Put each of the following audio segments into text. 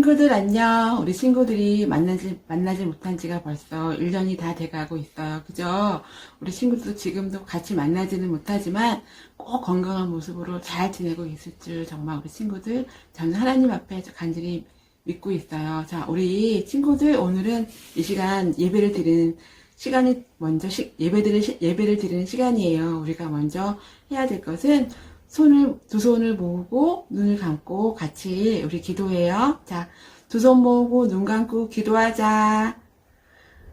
친구들 안녕. 우리 친구들이 만나지 못한 지가 벌써 1년이 다 돼가고 있어요. 그죠? 우리 친구들도 지금도 같이 만나지는 못하지만 꼭 건강한 모습으로 잘 지내고 있을 줄 정말 우리 친구들 저는 하나님 앞에 간절히 믿고 있어요. 자, 우리 친구들 오늘은 이 시간 예배를 드리는 시간이 먼저 예배를 드리는 시간이에요. 우리가 먼저 해야 될 것은 두 손을 모으고 눈을 감고 같이 우리 기도해요. 자, 두 손 모으고 눈 감고 기도하자.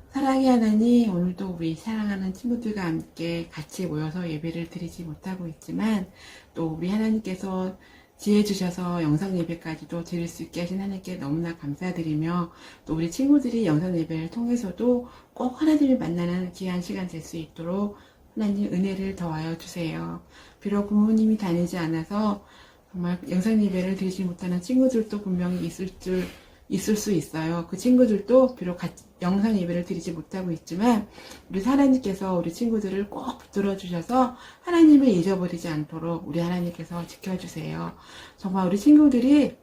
사랑의 하나님, 오늘도 우리 사랑하는 친구들과 함께 같이 모여서 예배를 드리지 못하고 있지만 또 우리 하나님께서 지혜 주셔서 영상 예배까지도 드릴 수 있게 하신 하나님께 너무나 감사드리며 또 우리 친구들이 영상 예배를 통해서도 꼭 하나님을 만나는 귀한 시간 될 수 있도록 하나님 은혜를 더하여 주세요. 비록 부모님이 다니지 않아서 정말 영상 예배를 드리지 못하는 친구들도 분명히 있을 수 있어요. 그 친구들도 비록 영상 예배를 드리지 못하고 있지만 우리 하나님께서 우리 친구들을 꼭 붙들어 주셔서 하나님을 잊어버리지 않도록 우리 하나님께서 지켜주세요. 정말 우리 친구들이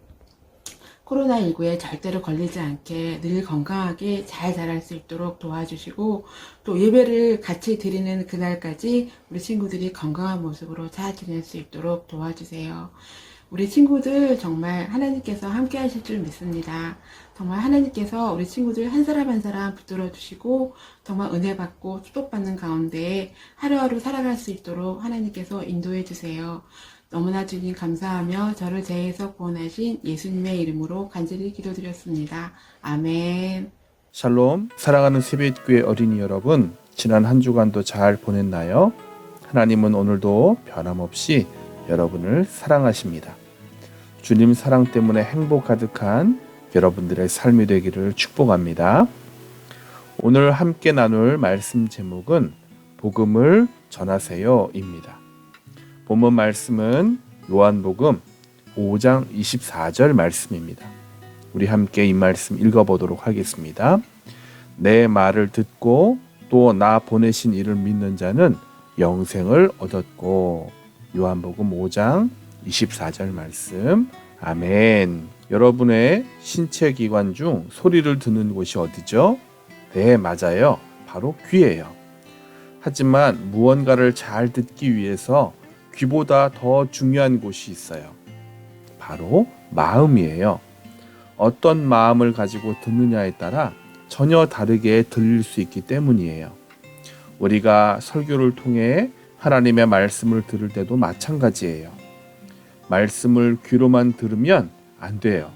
코로나19에 절대로 걸리지 않게 늘 건강하게 잘 자랄 수 있도록 도와주시고 또 예배를 같이 드리는 그날까지 우리 친구들이 건강한 모습으로 잘 지낼 수 있도록 도와주세요. 우리 친구들 정말 하나님께서 함께 하실 줄 믿습니다. 정말 하나님께서 우리 친구들 한 사람 한 사람 붙들어 주시고 정말 은혜 받고 축복받는 가운데 하루하루 살아갈 수 있도록 하나님께서 인도해 주세요. 너무나 주님 감사하며 저를 죄에서 구원하신 예수님의 이름으로 간절히 기도드렸습니다. 아멘. 샬롬, 사랑하는 세빛교회 어린이 여러분, 지난 한 주간도 잘 보냈나요? 하나님은 오늘도 변함없이 여러분을 사랑하십니다. 주님 사랑 때문에 행복 가득한 여러분들의 삶이 되기를 축복합니다. 오늘 함께 나눌 말씀 제목은 복음을 전하세요입니다. 본문 말씀은 요한복음 5장 24절 말씀입니다. 우리 함께 이 말씀 읽어보도록 하겠습니다. 내 말을 듣고 또 나 보내신 이를 믿는 자는 영생을 얻었고. 요한복음 5장 24절 말씀. 아멘. 여러분의 신체 기관 중 소리를 듣는 곳이 어디죠? 네, 맞아요. 바로 귀예요. 하지만 무언가를 잘 듣기 위해서 귀보다 더 중요한 곳이 있어요. 바로 마음이에요. 어떤 마음을 가지고 듣느냐에 따라 전혀 다르게 들릴 수 있기 때문이에요. 우리가 설교를 통해 하나님의 말씀을 들을 때도 마찬가지예요. 말씀을 귀로만 들으면 안 돼요.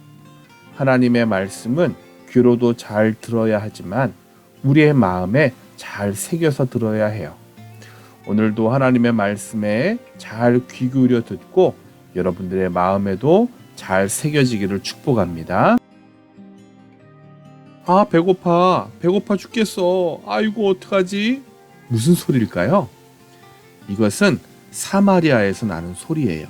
하나님의 말씀은 귀로도 잘 들어야 하지만 우리의 마음에 잘 새겨서 들어야 해요. 오늘도 하나님의 말씀에 잘 귀 기울여 듣고 여러분들의 마음에도 잘 새겨지기를 축복합니다. 아, 배고파 죽겠어. 아이고, 어떡하지? 무슨 소리일까요? 이것은 사마리아에서 나는 소리예요.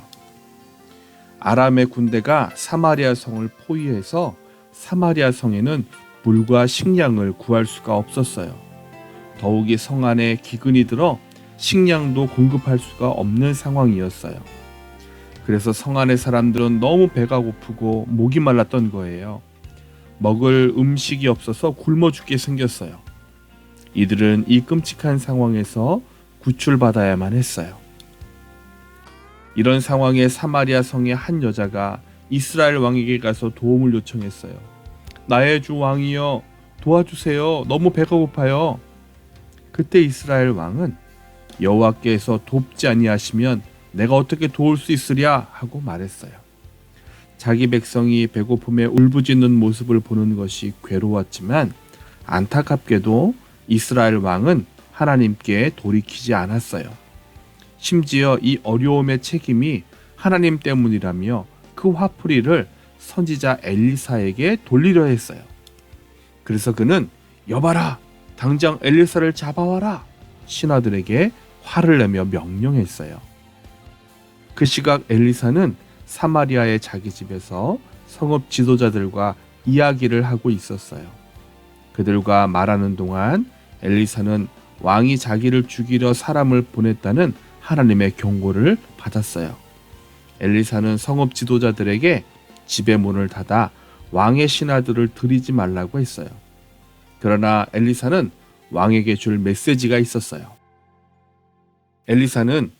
아람의 군대가 사마리아 성을 포위해서 사마리아 성에는 물과 식량을 구할 수가 없었어요. 더욱이 성 안에 기근이 들어 식량도 공급할 수가 없는 상황이었어요. 그래서 성 안의 사람들은 너무 배가 고프고 목이 말랐던 거예요. 먹을 음식이 없어서 굶어 죽게 생겼어요. 이들은 이 끔찍한 상황에서 구출받아야만 했어요. 이런 상황에 사마리아 성의 한 여자가 이스라엘 왕에게 가서 도움을 요청했어요. 나의 주 왕이여, 도와주세요. 너무 배가 고파요. 그때 이스라엘 왕은 여호와께서 돕지 아니하시면 내가 어떻게 도울 수 있으랴 하고 말했어요. 자기 백성이 배고픔에 울부짖는 모습을 보는 것이 괴로웠지만 안타깝게도 이스라엘 왕은 하나님께 돌이키지 않았어요. 심지어 이 어려움의 책임이 하나님 때문이라며 그 화풀이를 선지자 엘리사에게 돌리려 했어요. 그래서 그는 여봐라, 당장 엘리사를 잡아와라, 신하들에게 화를 내며 명령했어요. 그 시각 엘리사는 사마리아의 자기 집에서 성읍 지도자들과 이야기를 하고 있었어요. 그들과 말하는 동안 엘리사는 왕이 자기를 죽이려 사람을 보냈다는 하나님의 경고를 받았어요. 엘리사는 성읍 지도자들에게 집의 문을 닫아 왕의 신하들을 들이지 말라고 했어요. 그러나 엘리사는 왕에게 줄 메시지가 있었어요. 엘리사는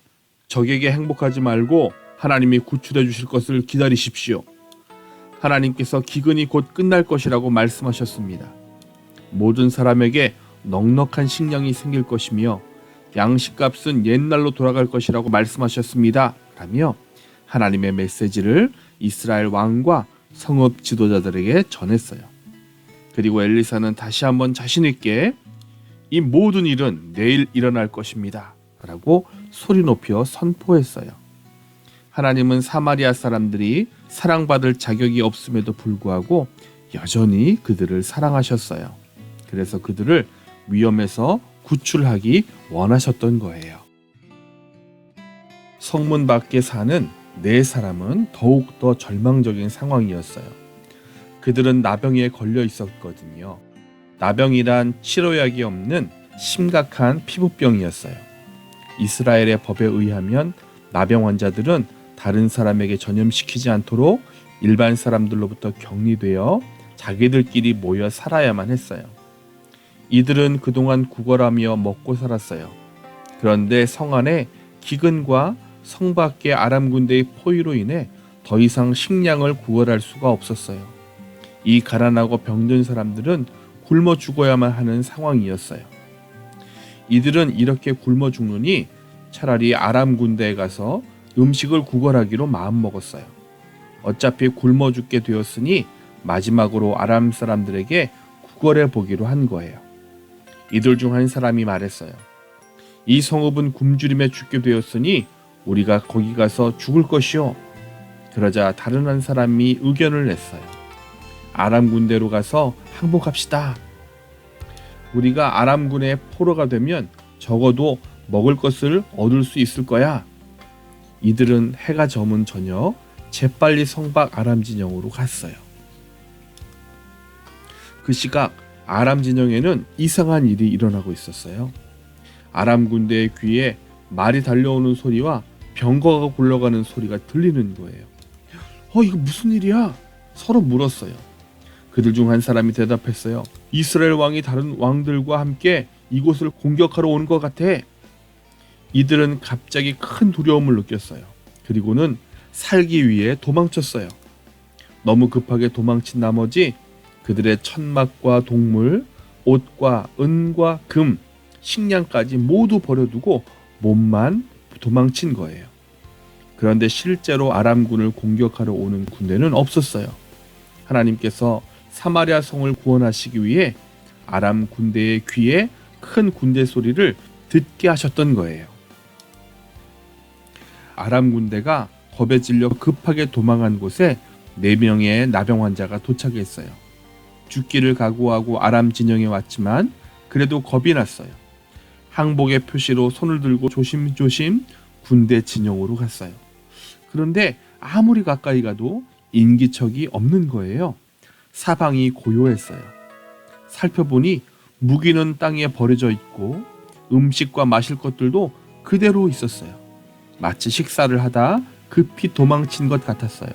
적에게 행복하지 말고 하나님이 구출해 주실 것을 기다리십시오. 하나님께서 기근이 곧 끝날 것이라고 말씀하셨습니다. 모든 사람에게 넉넉한 식량이 생길 것이며 양식값은 옛날로 돌아갈 것이라고 말씀하셨습니다. 라며 하나님의 메시지를 이스라엘 왕과 성읍 지도자들에게 전했어요. 그리고 엘리사는 다시 한번 자신 있게 이 모든 일은 내일 일어날 것입니다. 라고 소리 높여 선포했어요. 하나님은 사마리아 사람들이 사랑받을 자격이 없음에도 불구하고 여전히 그들을 사랑하셨어요. 그래서 그들을 위험에서 구출하기 원하셨던 거예요. 성문 밖에 사는 네 사람은 더욱더 절망적인 상황이었어요. 그들은 나병에 걸려 있었거든요. 나병이란 치료약이 없는 심각한 피부병이었어요. 이스라엘의 법에 의하면 나병 환자들은 다른 사람에게 전염시키지 않도록 일반 사람들로부터 격리되어 자기들끼리 모여 살아야만 했어요. 이들은 그동안 구걸하며 먹고 살았어요. 그런데 성 안에 기근과 성 밖의 아람 군대의 포위로 인해 더 이상 식량을 구걸할 수가 없었어요. 이 가난하고 병든 사람들은 굶어 죽어야만 하는 상황이었어요. 이들은 이렇게 굶어 죽느니 차라리 아람 군대에 가서 음식을 구걸하기로 마음먹었어요. 어차피 굶어 죽게 되었으니 마지막으로 아람 사람들에게 구걸해 보기로 한 거예요. 이들 중 한 사람이 말했어요. 이 성읍은 굶주림에 죽게 되었으니 우리가 거기 가서 죽을 것이요. 그러자 다른 한 사람이 의견을 냈어요. 아람 군대로 가서 항복합시다. 우리가 아람군의 포로가 되면 적어도 먹을 것을 얻을 수 있을 거야. 이들은 해가 저문 저녁 재빨리 성밖 아람 진영으로 갔어요. 그 시각 아람 진영에는 이상한 일이 일어나고 있었어요. 아람 군대의 귀에 말이 달려오는 소리와 병거가 굴러가는 소리가 들리는 거예요. 이거 무슨 일이야? 서로 물었어요. 그들 중 한 사람이 대답했어요. 이스라엘 왕이 다른 왕들과 함께 이곳을 공격하러 오는 것 같아. 이들은 갑자기 큰 두려움을 느꼈어요. 그리고는 살기 위해 도망쳤어요. 너무 급하게 도망친 나머지 그들의 천막과 동물, 옷과 은과 금, 식량까지 모두 버려두고 몸만 도망친 거예요. 그런데 실제로 아람군을 공격하러 오는 군대는 없었어요. 하나님께서 사마리아 성을 구원하시기 위해 아람 군대의 귀에 큰 군대 소리를 듣게 하셨던 거예요. 아람 군대가 겁에 질려 급하게 도망한 곳에 4명의 나병 환자가 도착했어요. 죽기를 각오하고 아람 진영에 왔지만 그래도 겁이 났어요. 항복의 표시로 손을 들고 조심조심 군대 진영으로 갔어요. 그런데 아무리 가까이 가도 인기척이 없는 거예요. 사방이 고요했어요. 살펴보니 무기는 땅에 버려져 있고 음식과 마실 것들도 그대로 있었어요. 마치 식사를 하다 급히 도망친 것 같았어요.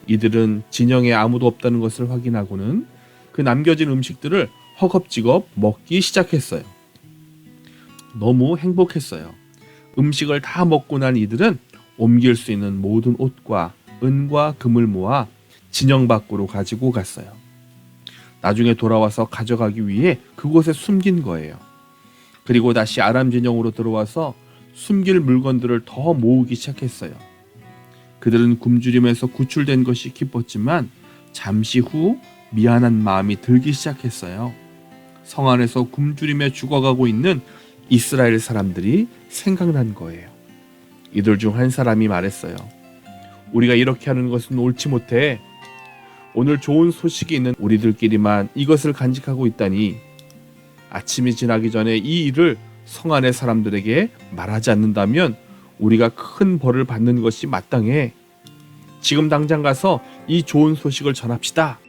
이들은 진영에 아무도 없다는 것을 확인하고는 그 남겨진 음식들을 허겁지겁 먹기 시작했어요. 너무 행복했어요. 음식을 다 먹고 난 이들은 옮길 수 있는 모든 옷과 은과 금을 모아 진영 밖으로 가지고 갔어요. 나중에 돌아와서 가져가기 위해 그곳에 숨긴 거예요. 그리고 다시 아람 진영으로 들어와서 숨길 물건들을 더 모으기 시작했어요. 그들은 굶주림에서 구출된 것이 기뻤지만 잠시 후 미안한 마음이 들기 시작했어요. 성 안에서 굶주림에 죽어가고 있는 이스라엘 사람들이 생각난 거예요. 이들 중 한 사람이 말했어요. 우리가 이렇게 하는 것은 옳지 못해. 오늘 좋은 소식이 있는 우리들끼리만 이것을 간직하고 있다니. 아침이 지나기 전에 이 일을 성 안의 사람들에게 말하지 않는다면 우리가 큰 벌을 받는 것이 마땅해. 지금 당장 가서 이 좋은 소식을 전합시다.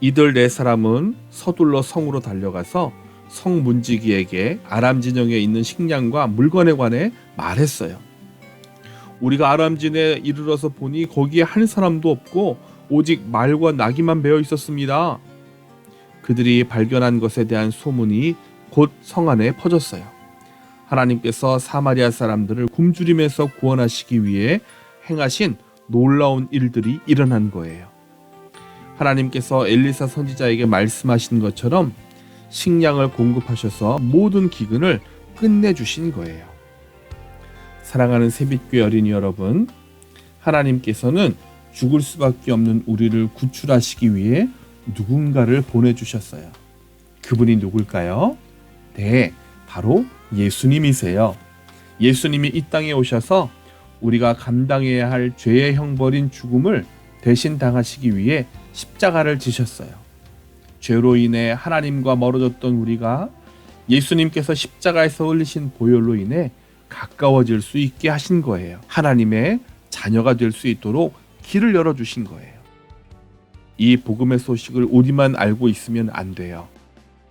이들 4사람은 서둘러 성으로 달려가서 성 문지기에게 아람 진영에 있는 식량과 물건에 관해 말했어요. 우리가 아람진에 이르러서 보니 거기에 한 사람도 없고 오직 말과 나귀만 매어 있었습니다. 그들이 발견한 것에 대한 소문이 곧 성 안에 퍼졌어요. 하나님께서 사마리아 사람들을 굶주림에서 구원하시기 위해 행하신 놀라운 일들이 일어난 거예요. 하나님께서 엘리사 선지자에게 말씀하신 것처럼 식량을 공급하셔서 모든 기근을 끝내주신 거예요. 사랑하는 새빛교회 어린이 여러분, 하나님께서는 죽을 수밖에 없는 우리를 구출하시기 위해 누군가를 보내주셨어요. 그분이 누굴까요? 네, 바로 예수님이세요. 예수님이 이 땅에 오셔서 우리가 감당해야 할 죄의 형벌인 죽음을 대신 당하시기 위해 십자가를 지셨어요. 죄로 인해 하나님과 멀어졌던 우리가 예수님께서 십자가에서 흘리신 보혈로 인해 가까워질 수 있게 하신 거예요. 하나님의 자녀가 될 수 있도록 길을 열어주신 거예요. 이 복음의 소식을 우리만 알고 있으면 안 돼요.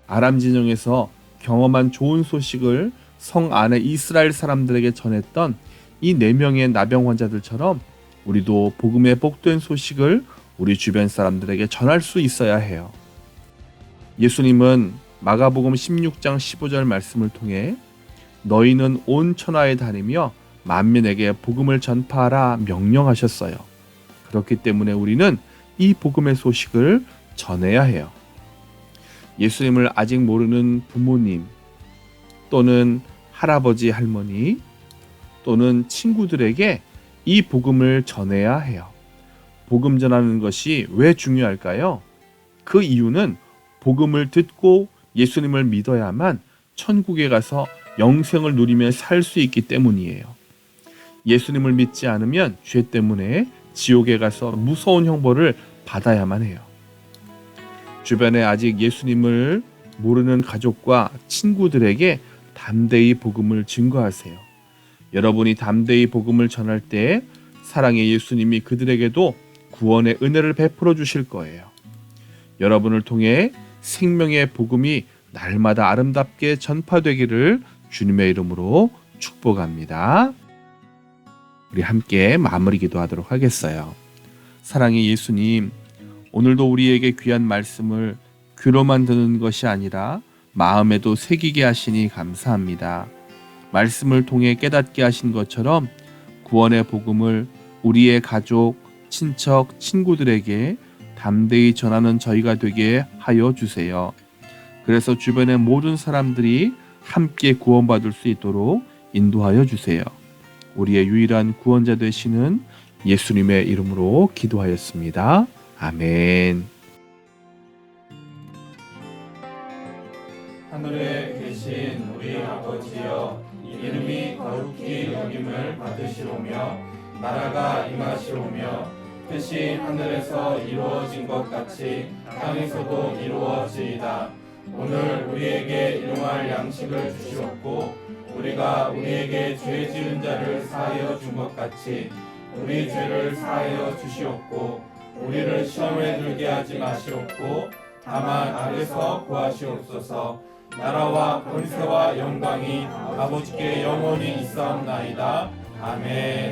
아람 진영에서 경험한 좋은 소식을 성 안에 이스라엘 사람들에게 전했던 이 4명의 나병 환자들처럼 우리도 복음의 복된 소식을 우리 주변 사람들에게 전할 수 있어야 해요. 예수님은 마가복음 16장 15절 말씀을 통해 너희는 온 천하에 다니며 만민에게 복음을 전파하라 명령하셨어요. 그렇기 때문에 우리는 이 복음의 소식을 전해야 해요. 예수님을 아직 모르는 부모님 또는 할아버지, 할머니 또는 친구들에게 이 복음을 전해야 해요. 복음 전하는 것이 왜 중요할까요? 그 이유는 복음을 듣고 예수님을 믿어야만 천국에 가서 영생을 누리며 살 수 있기 때문이에요. 예수님을 믿지 않으면 죄 때문에 지옥에 가서 무서운 형벌을 받아야만 해요. 주변에 아직 예수님을 모르는 가족과 친구들에게 담대히 복음을 증거하세요. 여러분이 담대히 복음을 전할 때 사랑의 예수님이 그들에게도 구원의 은혜를 베풀어 주실 거예요. 여러분을 통해 생명의 복음이 날마다 아름답게 전파되기를 주님의 이름으로 축복합니다. 우리 함께 마무리 기도하도록 하겠어요. 사랑의 예수님, 오늘도 우리에게 귀한 말씀을 귀로만 듣는 것이 아니라 마음에도 새기게 하시니 감사합니다. 말씀을 통해 깨닫게 하신 것처럼 구원의 복음을 우리의 가족, 친척, 친구들에게 담대히 전하는 저희가 되게 하여 주세요. 그래서 주변의 모든 사람들이 함께 구원받을 수 있도록 인도하여 주세요. 우리의 유일한 구원자 되시는 예수님의 이름으로 기도하였습니다. 아멘. 하늘에 계신 우리 아버지여, 이름이 거룩히 여김을 받으시오며 나라가 임하시오며 뜻이 하늘에서 이루어진 것 같이 땅에서도 이루어지이다. 오늘 우리에게 일용할 양식을 주시옵고 우리가 우리에게 죄 지은 자를 사하여 준 것 같이 우리 죄를 사하여 주시옵고 우리를 시험에 들게 하지 마시옵고 다만 악에서 구하시옵소서. 나라와 권세와 영광이 아버지께 영원히 있사옵나이다. 아멘.